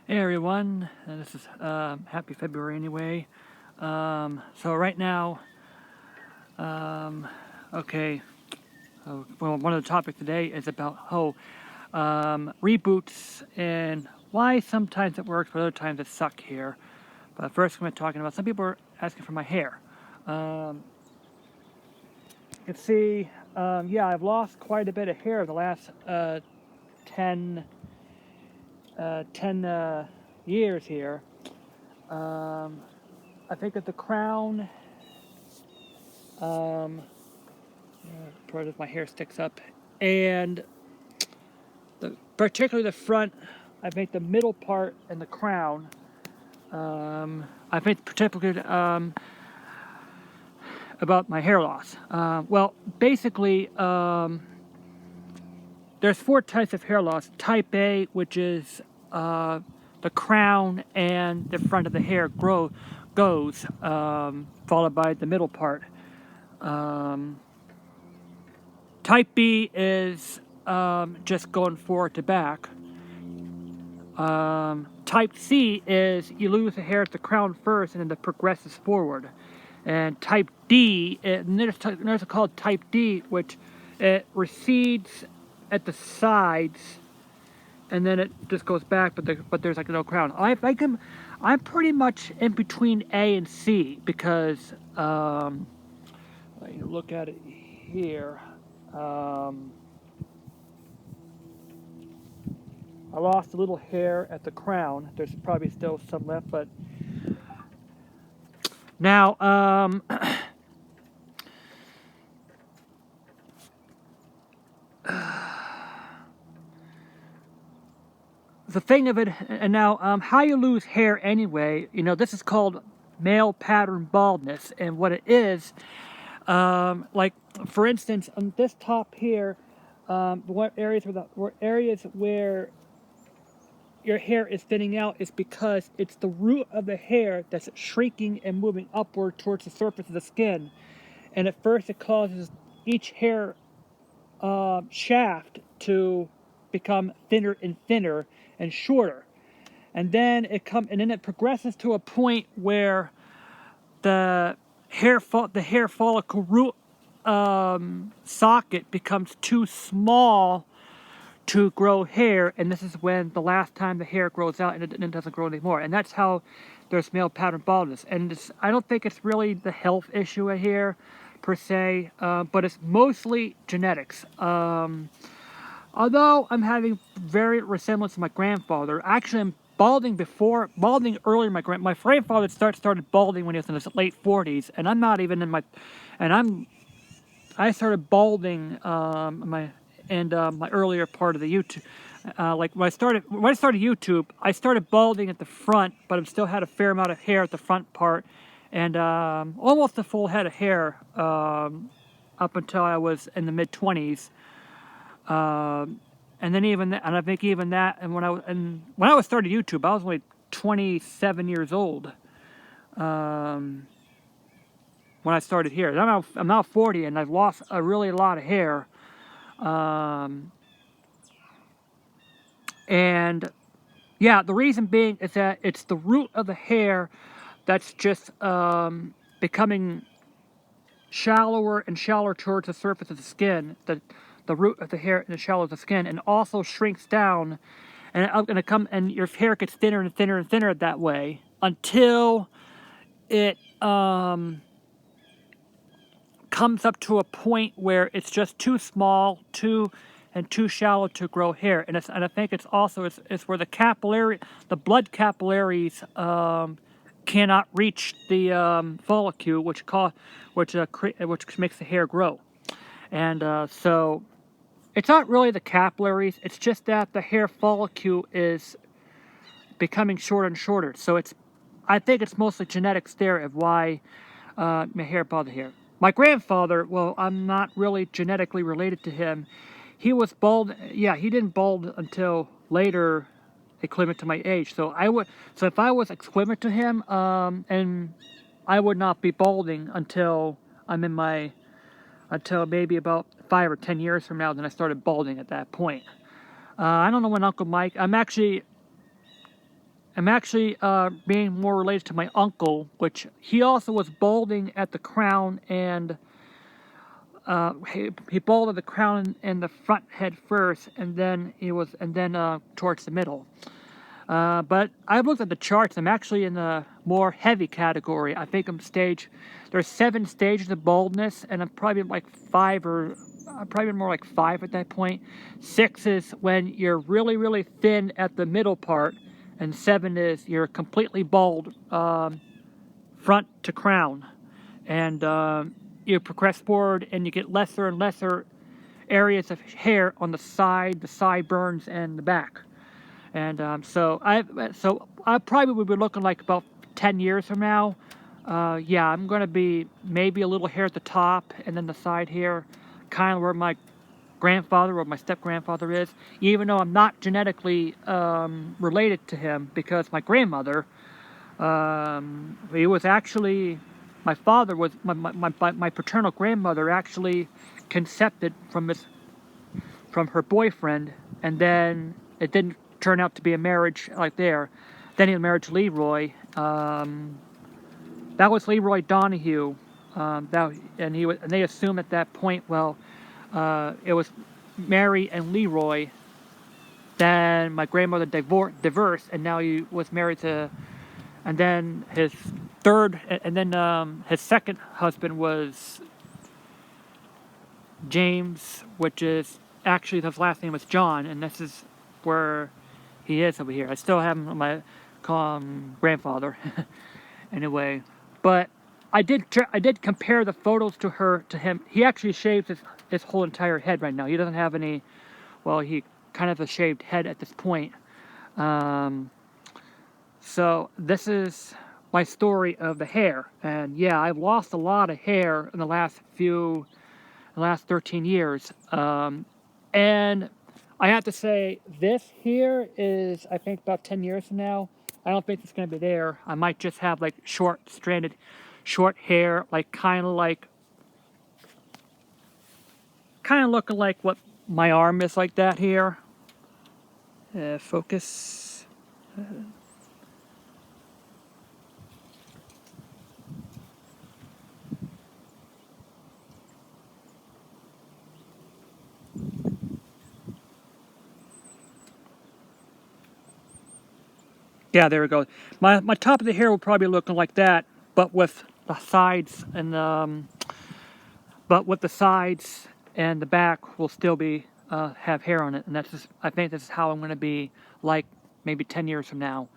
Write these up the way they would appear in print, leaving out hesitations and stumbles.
Hey everyone, this is happy February anyway. So right now, okay, well, one of the topics today is about reboots and why sometimes it works, but other times it sucks here. But first, I'm going to talking about some people are asking for my hair. You can see, yeah, I've lost quite a bit of hair the last 10, 10 years here. I think at the crown. Part of my hair sticks up, and particularly the front. I think the middle part and the crown. I think particularly about my hair loss. Well, basically, there's 4 types of hair loss. Type A, which is the crown and the front of the hair goes, followed by the middle part. Type B is just going forward to back. Type C is you lose the hair at the crown first and then it progresses forward. And type D, and there's called type D, which it recedes at the sides and then it just goes back, but there's like no crown. I'm pretty much in between A and C because you look at it here. I lost a little hair at the crown. There's probably still some left, but now, the thing of it, and now, how you lose hair anyway, this is called male pattern baldness, and what it is, like, for instance, on this top here, what areas where your hair is thinning out is because it's the root of the hair that's shrinking and moving upward towards the surface of the skin. And at first it causes each hair shaft to become thinner and thinner and shorter. And then it progresses to a point where the hair follicle root socket becomes too small to grow hair, and this is when the last time the hair grows out and it doesn't grow anymore. And that's how there's male pattern baldness. And I don't think it's really the health issue here per se, but it's mostly genetics. Although I'm having very resemblance to my grandfather. Actually, I'm balding earlier. My grandfather started balding when he was in his late 40s, and I'm not even in my, I started balding my earlier part of the YouTube. Like when I started YouTube, I started balding at the front, but I still had a fair amount of hair at the front part, and almost a full head of hair up until I was in the mid-20s. And then and I think even that, and when I was started YouTube, I was only 27 years old. When I started here, and I'm now 40, and I've lost a lot of hair. And yeah, the reason being is that it's the root of the hair that's just becoming shallower and shallower towards the surface of the skin. The root of the hair in the shallow of the skin, and also shrinks down, and your hair gets thinner and thinner and thinner that way until it comes up to a point where it's just too small, too shallow to grow hair, and I think it's also it's where the blood capillaries cannot reach the follicle, which makes the hair grow, and so it's not really the capillaries. It's just that the hair follicle is becoming shorter and shorter. So I think it's mostly genetics there of why my hair bothered here. My grandfather, well, I'm not really genetically related to him. He was bald. Yeah, he didn't bald until later, equivalent to my age. So if I was equivalent to him, and I would not be balding until until maybe about 5 or 10 years from now. Then I started balding at that point. I don't know when Uncle Mike. I'm actually being more related to my uncle, which he also was balding at the crown, and he balded the crown and the front head first, and then towards the middle. But I've looked at the charts. I'm actually in the more heavy category. I think there's 7 stages of baldness, and I'm probably like 5 or probably more like 5 at that point. 6 is when you're really, really thin at the middle part, and 7 is you're completely bald front to crown. And you progress forward, and you get lesser and lesser areas of hair on the sideburns, and the back. And so I probably would be looking like about 10 years from now. Yeah, I'm going to be maybe a little hair at the top, and then the side hair, kind of where my grandfather or my step-grandfather is, even though I'm not genetically related to him, because my grandmother, he was actually, my father was, my paternal grandmother actually conceived from her boyfriend, and then it didn't turn out to be a marriage like there. Then he was married to Leroy. That was Leroy Donahue. And they assumed at that point, well, it was Mary and Leroy. Then my grandmother divorced, and now he was married to, and then his second husband was James, which is actually his last name was John, and this is where he is over here. I still have him call him grandfather, anyway. But I did compare the photos to him. He actually shaves his whole entire head right now. He doesn't have any. Well, he kind of a shaved head at this point. So this is my story of the hair, and yeah, I've lost a lot of hair in the last 13 years, and I have to say, this here is, I think, about 10 years from now. I don't think it's going to be there. I might just have, like, short hair, like, kind of looking like what my arm is like that here. Focus. Yeah, there we go. My top of the hair will probably look like that, but with the sides and the back will still be have hair on it, and I think this is how I'm going to be like maybe 10 years from now.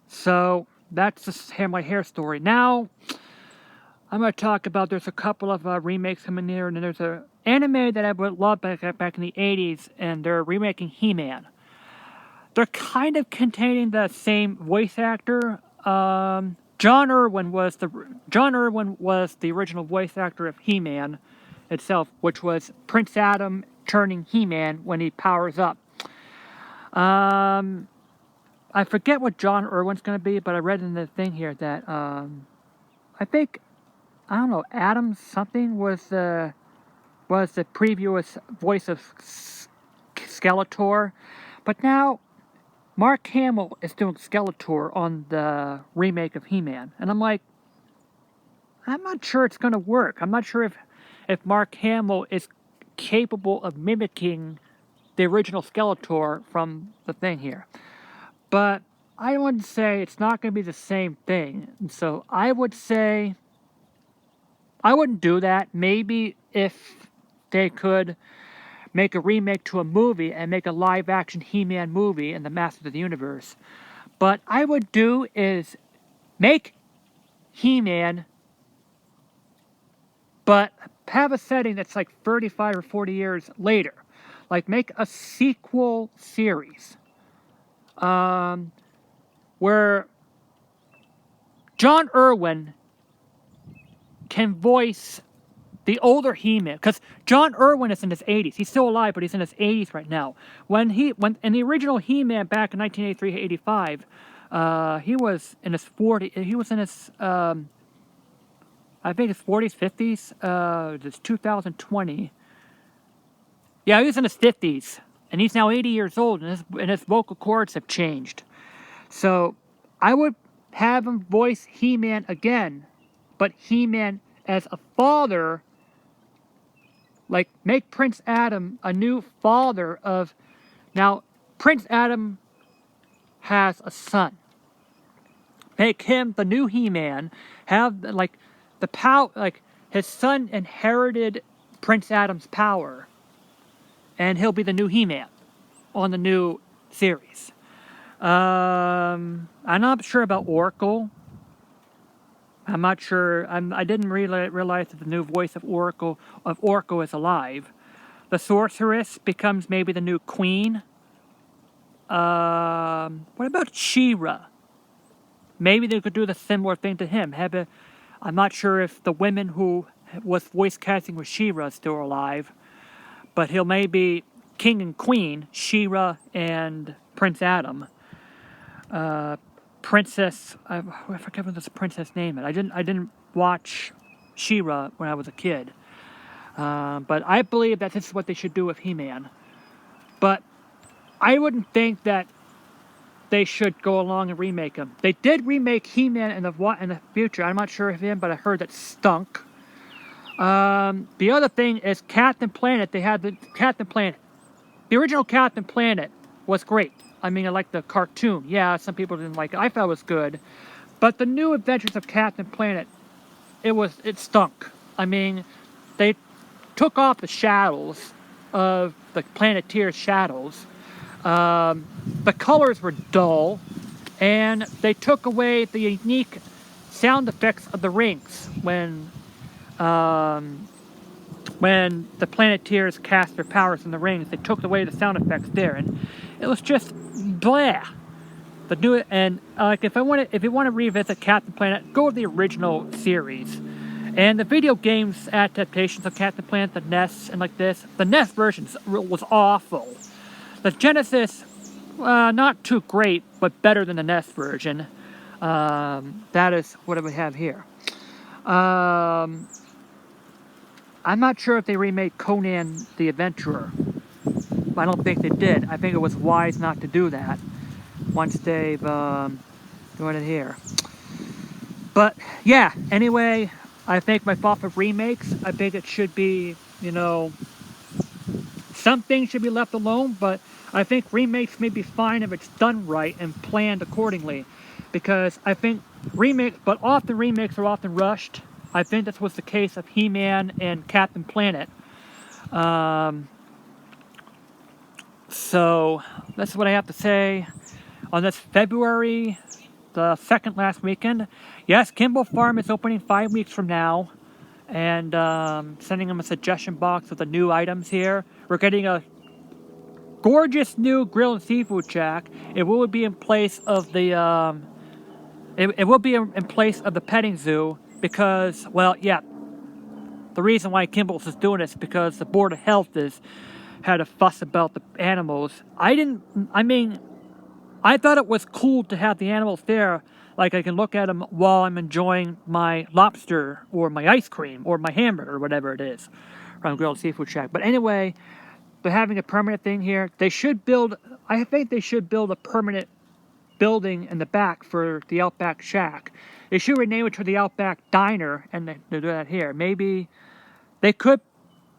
So that's just my hair story. Now I'm going to talk about, there's a couple of remakes coming here, and then there's an anime that I would love back in the 80s, and they're remaking He-Man. They're kind of containing the same voice actor. John Irwin was the original voice actor of He-Man itself, which was Prince Adam turning He-Man when he powers up. I forget what John Irwin's going to be, but I read in the thing here that I think, I don't know, Adam something was the previous voice of Skeletor, but now Mark Hamill is doing Skeletor on the remake of He-Man, and I'm like, I'm not sure it's going to work. I'm not sure if Mark Hamill is capable of mimicking the original Skeletor from the thing here. But I wouldn't say it's not going to be the same thing. And so I would say I wouldn't do that. Maybe if they could make a remake to a movie and make a live-action He-Man movie in the Masters of the Universe. But I would do is make He-Man, but have a setting that's like 35 or 40 years later. Like, make a sequel series where John Irwin can voice the older He-Man, because John Irwin is in his 80s. He's still alive, but he's in his 80s right now. When in the original He-Man back in 1983-85, he was in his 40s. He was in his I think his 40s, 50s. It's 2020. Yeah, he was in his 50s, and he's now 80 years old, and his vocal cords have changed. So I would have him voice He-Man again, but He-Man as a father, like make Prince Adam a new father of... Now, Prince Adam has a son. Make him the new He-Man. Have like the power, like his son inherited Prince Adam's power, and he'll be the new He-Man on the new series. I'm not sure about Oracle. I'm not sure. I didn't realize that the new voice of Oracle is alive. The Sorceress becomes maybe the new Queen. What about She-Ra? Maybe they could do the similar thing to him. I'm not sure if the women who was voice casting with She-Ra is still alive, but he'll maybe King and Queen, She-Ra and Prince Adam. Princess, I forget what this princess name is. I didn't watch She-Ra when I was a kid, but I believe that this is what they should do with He-Man. But I wouldn't think that they should go along and remake him. They did remake He-Man in the future. I'm not sure of him, but I heard that stunk. The other thing is Captain Planet. They had the Captain Planet. The original Captain Planet was great. I mean, I liked the cartoon. Yeah, some people didn't like it. I thought it was good. But the new adventures of Captain Planet, it stunk. I mean, they took off the shadows of the Planeteer's shadows. The colors were dull, and they took away the unique sound effects of the rings when the Planeteers cast their powers in the rings. They took away the sound effects there, and it was just blah. The new and if you want to revisit Captain Planet, go with the original series. And the video games adaptations of Captain Planet, the NES and like this, the NES version was awful. The Genesis, not too great, but better than the NES version. That is what we have here. I'm not sure if they remade Conan the Adventurer. I don't think they did. I think it was wise not to do that once they've doing it here. But yeah, anyway, I think my thought of remakes, I think it should be, some things should be left alone, but I think remakes may be fine if it's done right and planned accordingly. Because I think but often remakes are often rushed. I think this was the case of He-Man and Captain Planet. So, that's what I have to say on this February, the second last weekend. Yes, Kimball Farm is opening 5 weeks from now. And sending them a suggestion box with the new items here. We're getting a gorgeous new grill and seafood shack. It will be in place of the it will be in place of the petting zoo because, well, yeah, the reason why Kimball's is doing this is because the Board of Health had a fuss about the animals. I thought it was cool to have the animals there. Like, I can look at them while I'm enjoying my lobster or my ice cream or my hamburger or whatever it is from Grilled Seafood Shack. But anyway, they're having a permanent thing here. I think they should build a permanent building in the back for the Outback Shack. They should rename it to the Outback Diner, and they do that here. Maybe they could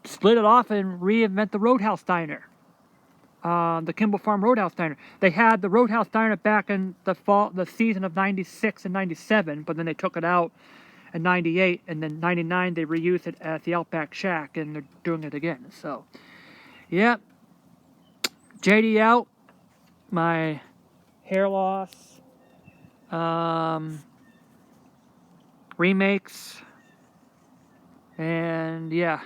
split it off and reinvent the Roadhouse Diner. The Kimball Farm Roadhouse Diner. They had the Roadhouse Diner back in the season of 96 and 97, but then they took it out in 98, and then 99 they reused it at the Outback Shack, and they're doing it again. So, yeah. JD out. My hair loss. Remakes. And, yeah.